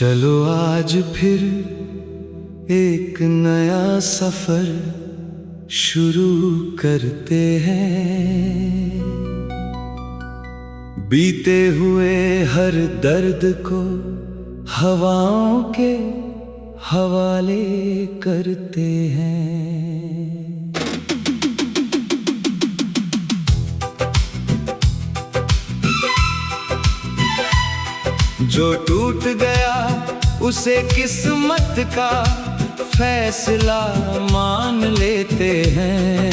चलो आज फिर एक नया सफर शुरू करते हैं। बीते हुए हर दर्द को हवाओं के हवाले करते हैं। जो टूट गया उसे किस्मत का फैसला मान लेते हैं,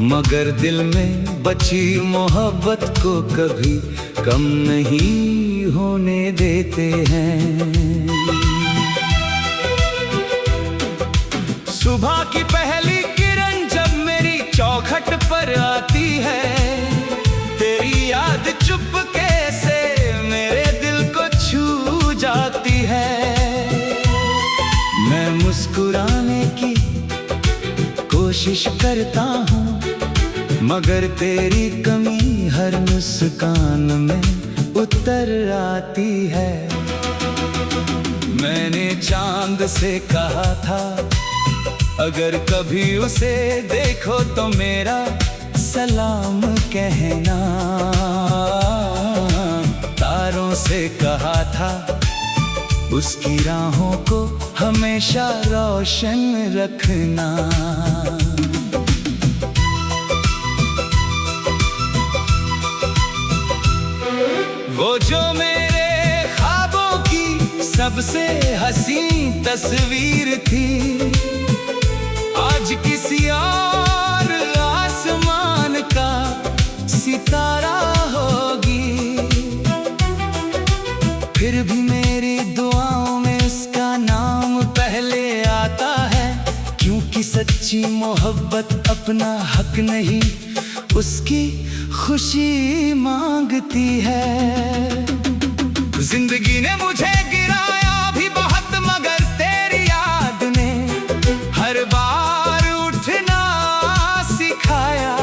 मगर दिल में बची मोहब्बत को कभी कम नहीं होने देते हैं। सुबह की पहली किरण जब मेरी चौखट पर आती है, तेरी याद चुपके से मेरे दिल को छू जाती है। मैं मुस्कुराने की कोशिश करता हूँ, मगर तेरी कमी हर मुस्कान में उतर आती है। मैंने चांद से कहा था अगर कभी उसे देखो तो मेरा सलाम कहना। तारों से कहा था उसकी राहों को हमेशा रोशन रखना। वो जो मेरे ख्वाबों की सबसे हसीन तस्वीर थी, आज किसी और आसमान का सितारा होगी। फिर भी मेरी दुआओं में उसका नाम पहले आता है, क्योंकि सच्ची मोहब्बत अपना हक नहीं उसकी खुशी मांगती है। जिंदगी ने मुझे गिराया भी बहुत, मगर तेरी याद ने हर बार उठना सिखाया।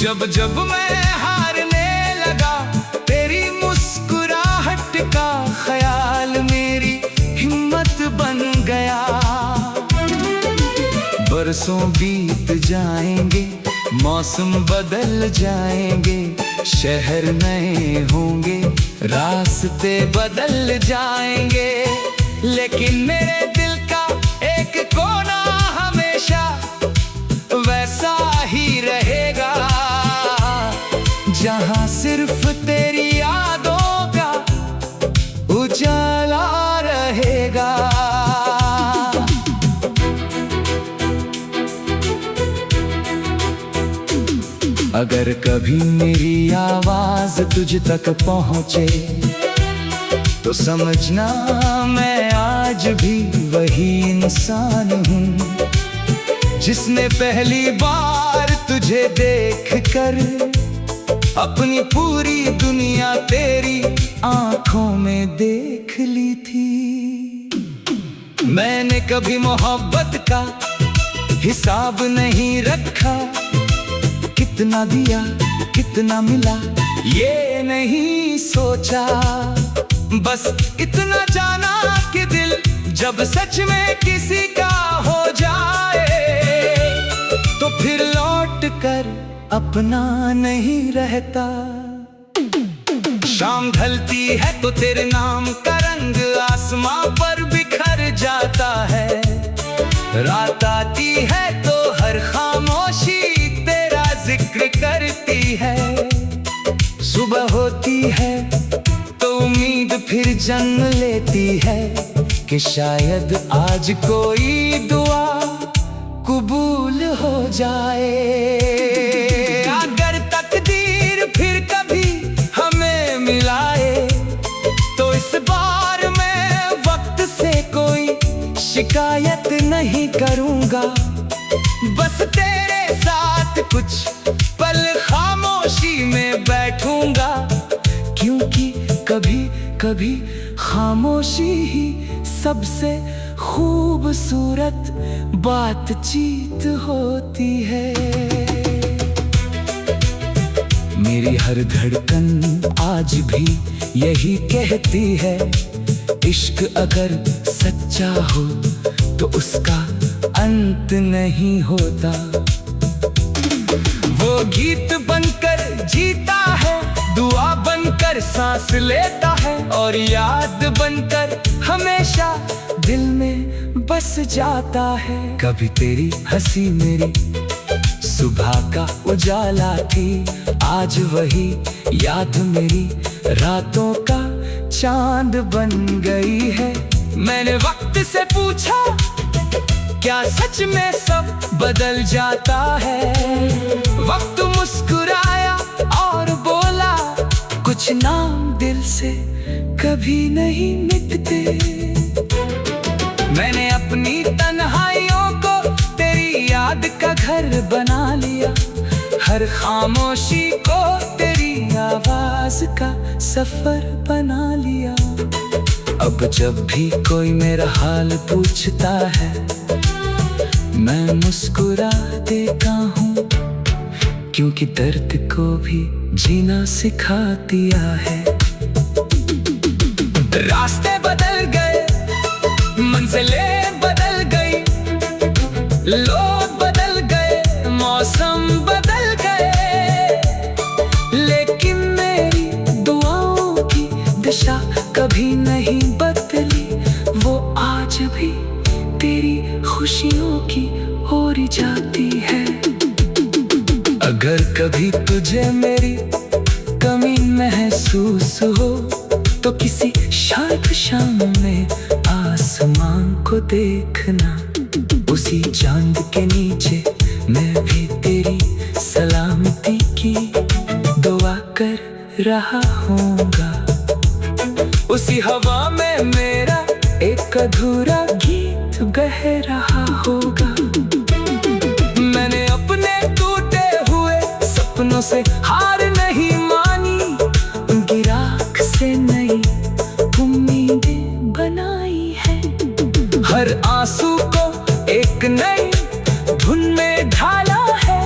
जब जब मैं हारने लगा, तेरी मुस्कुराहट का ख्याल मेरी हिम्मत बन गया। बरसों बीत जाएंगे, मौसम बदल जाएंगे, शहर नए होंगे, रास्ते बदल जाएंगे, लेकिन मेरे दिल का एक कोना हमेशा वैसा ही रहेगा, जहां सिर्फ तेरी यादों का उजाला रहेगा। अगर कभी मेरी आवाज तुझ तक पहुंचे तो समझना मैं आज भी वही इंसान हूँ, जिसने पहली बार तुझे देखकर अपनी पूरी दुनिया तेरी आंखों में देख ली थी। मैंने कभी मोहब्बत का हिसाब नहीं रखा, कितना दिया कितना मिला ये नहीं सोचा। बस इतना जाना कि दिल जब सच में किसी का हो जाए तो फिर लौट कर अपना नहीं रहता। शाम ढलती है तो तेरे नाम का रंग आसमां पर बिखर जाता है, रात आती है तो हर खामोशी तेरा जिक्र करती है। सुबह होती है तो उम्मीद फिर जन्म लेती है कि शायद आज कोई दुआ कबूल हो जाए। अगर तकदीर फिर कभी हमें मिलाए तो इस बार मैं वक्त से कोई शिकायत नहीं करूँगा। बस तेरे साथ कुछ पल खामोशी में बैठूंगा, क्योंकि कभी कभी खामोशी ही सबसे खूबसूरत बातचीत होती है। मेरी हर धड़कन आज भी यही कहती है, इश्क अगर सच्चा हो तो उसका अंत नहीं होता। वो गीत बनकर जीता है, दुआ बनकर सांस लेता है, और याद बनकर हमेशा दिल में बस जाता है। कभी तेरी हंसी मेरी सुबह का उजाला थी, आज वही याद मेरी रातों का चांद बन गई है। मैंने वक्त से पूछा, क्या सच में सब बदल जाता है? वक्त मुस्कुराया और बोला, कुछ नाम दिल से कभी नहीं मिटते। मैंने अपनी तन्हाइयों को तेरी याद का घर बना लिया, हर खामोशी को तेरी आवाज का सफर बना लिया। अब जब भी कोई मेरा हाल पूछता है, मैं मुस्कुरा देता हूँ, क्योंकि दर्द को भी जीना सिखा दिया है। रास्ते बदल गए, मंजिलें बदल गई, लोग बदल गए, मौसम बदल गए, लेकिन मेरी दुआओं की दिशा कभी नहीं बदली। वो आज भी तेरी खुशियों की ओर जाती है। अगर कभी तुझे मेरी कमी महसूस हो, तो किसी शार्प शाम में आसमान को देखना, उसी चांद के नीचे मैं भी तेरी सलामती की दुआ कर रहा हूँगा। उसी हवा में मेरा एक अधूरा गीत बह रहा होगा। मैंने अपने टूटे हुए सपनों से हार नहीं मानी, उनकी राख से नई उम्मीदें बनाई है। हर आंसू को एक नई धुन में ढाला है,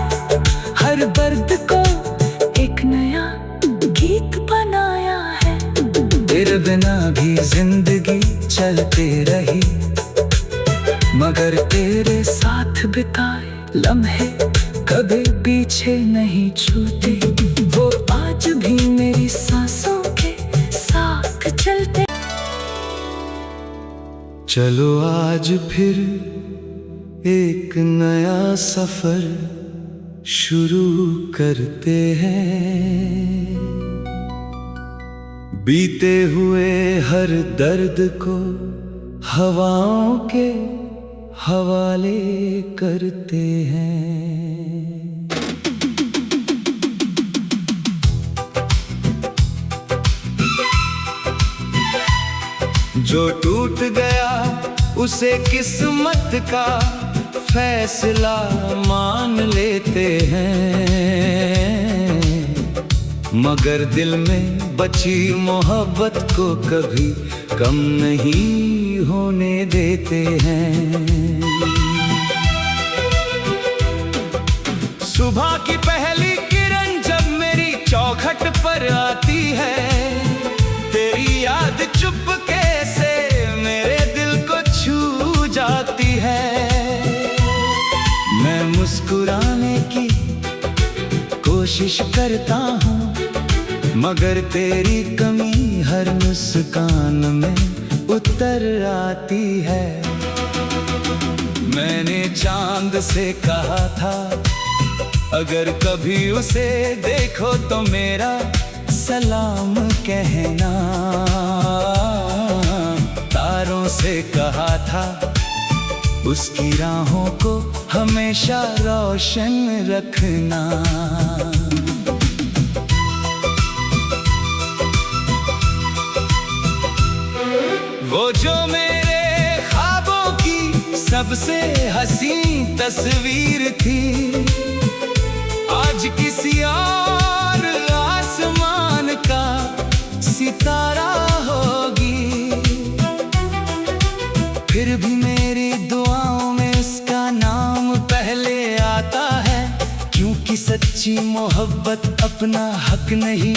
हर दर्द को एक नया गीत बनाया है। तेरे बिना भी जिंदगी चलती रही, मगर तेरे साथ बिताए लम्हे कभी पीछे नहीं छूटे। वो आज भी मेरी सांसों के साथ चलते। चलो आज फिर एक नया सफर शुरू करते हैं, बीते हुए हर दर्द को हवाओं के हवाले करते हैं। जो टूट गया उसे किस्मत का फैसला मान लेते हैं, मगर दिल में बची मोहब्बत को कभी कम नहीं होने देते हैं। सुबह की पहली किरण जब मेरी चौखट पर आती है, तेरी याद चुपके से मेरे दिल को छू जाती है। मैं मुस्कुराने की कोशिश करता हूँ, मगर तेरी कमी हर मुस्कान में उतर आती है। मैंने चांद से कहा था, अगर कभी उसे देखो तो मेरा सलाम कहना। तारों से कहा था, उसकी राहों को हमेशा रोशन रखना। वो जो मेरे ख्वाबों की सबसे हसीन तस्वीर थी, आज किसी और आसमान का सितारा होगी। फिर भी मेरी दुआओं में उसका नाम पहले आता है, क्योंकि सच्ची सच्ची मोहब्बत अपना हक नहीं,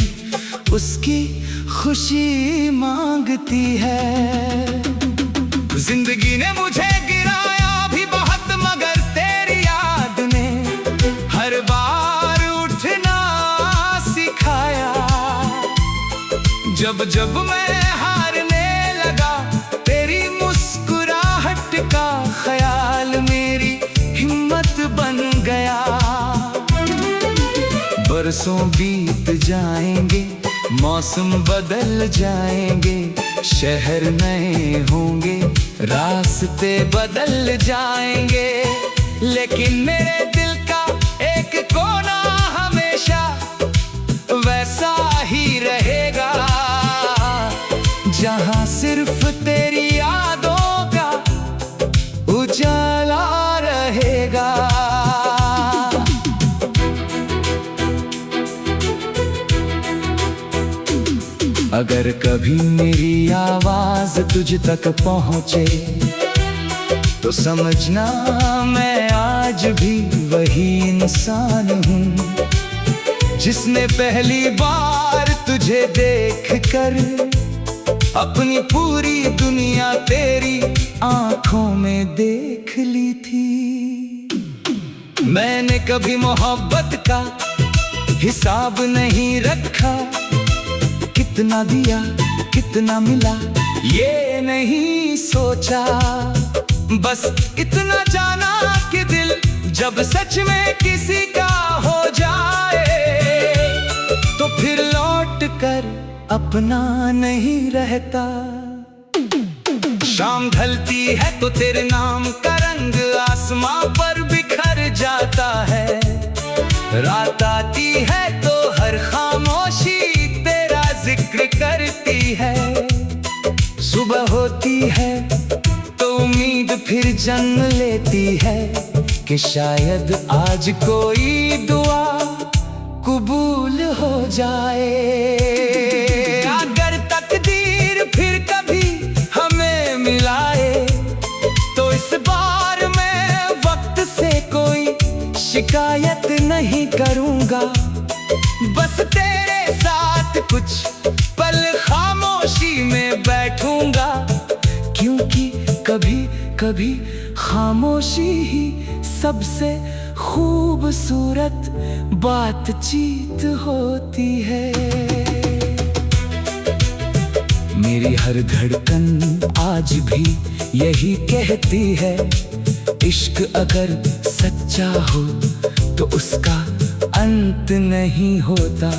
उसकी खुशी मांगती है। जिंदगी ने मुझे गिराया भी बहुत, मगर तेरी याद ने हर बार उठना सिखाया। जब जब मैं हारने लगा, तेरी मुस्कुराहट का ख्याल मेरी हिम्मत बन गया। बरसों बीत जाएंगे, मौसम बदल जाएंगे, शहर नए होंगे, रास्ते बदल जाएंगे, लेकिन मेरे दिल का एक कोना हमेशा वैसा ही रहेगा, जहां सिर्फ तेरी यादों का उजाला रहेगा। अगर कभी मेरी आवाज तुझ तक पहुंचे, तो समझना मैं आज भी वही इंसान हूँ, जिसने पहली बार तुझे देखकर अपनी पूरी दुनिया तेरी आंखों में देख ली थी। मैंने कभी मोहब्बत का हिसाब नहीं रखा, कितना दिया कितना मिला ये नहीं सोचा, बस इतना जाना कि दिल जब सच में किसी का हो जाए, तो फिर लौट कर अपना नहीं रहता। शाम ढलती है तो तेरे नाम का रंग आसमां पर बिखर जाता है, रात आती है तो हर खामोशी तेरा जिक्र करती है, सुबह होती है तो उम्मीद फिर जन्म लेती है कि शायद आज कोई दुआ कबूल हो जाए। अगर तकदीर फिर कभी हमें मिलाए, तो इस बार मैं वक्त से कोई शिकायत नहीं करूँगा, बस तेरे साथ कुछ पल खामोशी में बैठूंगा, क्योंकि कभी कभी खामोशी ही सबसे खूबसूरत बातचीत होती है। मेरी हर धड़कन आज भी यही कहती है, इश्क अगर सच्चा हो तो उसका अंत नहीं होता।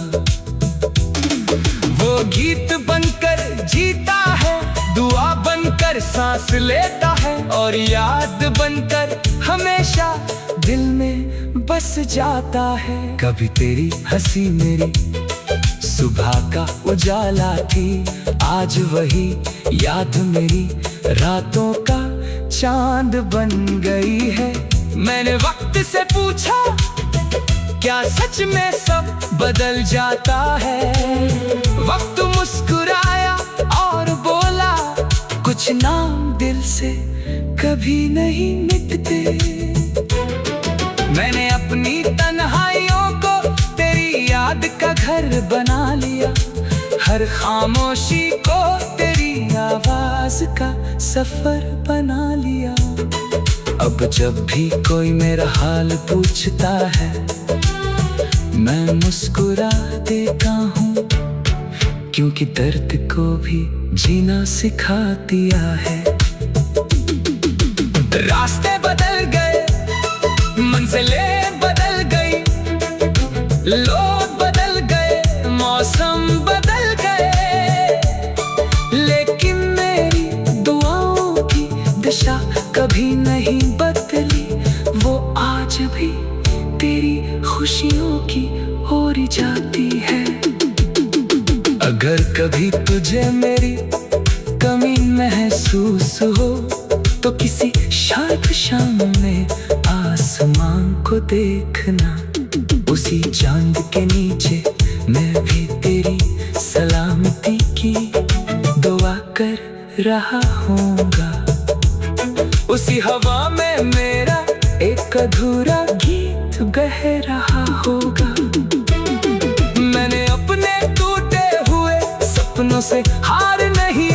वो गीत बनकर जीता है, दुआ बनकर सांस लेता है, और याद बनकर हमेशा दिल में बस जाता है। कभी तेरी हंसी मेरी सुबह का उजाला थी, आज वही याद मेरी रातों का चांद बन गई है। मैंने वक्त से पूछा क्या सच में सब बदल जाता है, वक्त मुस्कुराया और बोला कुछ नाम दिल से कभी नहीं मिटते। मैंने अपनी तन्हाइयों को तेरी याद का घर बना लिया, हर खामोशी को तेरी आवाज का सफर बना लिया। अब जब भी कोई मेरा हाल पूछता है, मैं मुस्कुरा देता हूँ, क्योंकि दर्द को भी जीना सिखा दिया है। रास्ते बदल गए, मंजिलें बदल गई, लोग बदल गए, मौसम बदल गए, लेकिन मेरी दुआओं की दिशा कभी नहीं बदली, वो आज भी तेरी खुशियों की ओर जाती है। अगर कभी तुझे मेरी कमी महसूस हो, तो किसी शार्प शाम में आसमां को देखना, उसी चांद के नीचे मैं भी तेरी सलामती की दुआ कर रहा हूँगा। उसी हवा में मेरा एक अधूरा गीत बह रहा होगा। से हार नहीं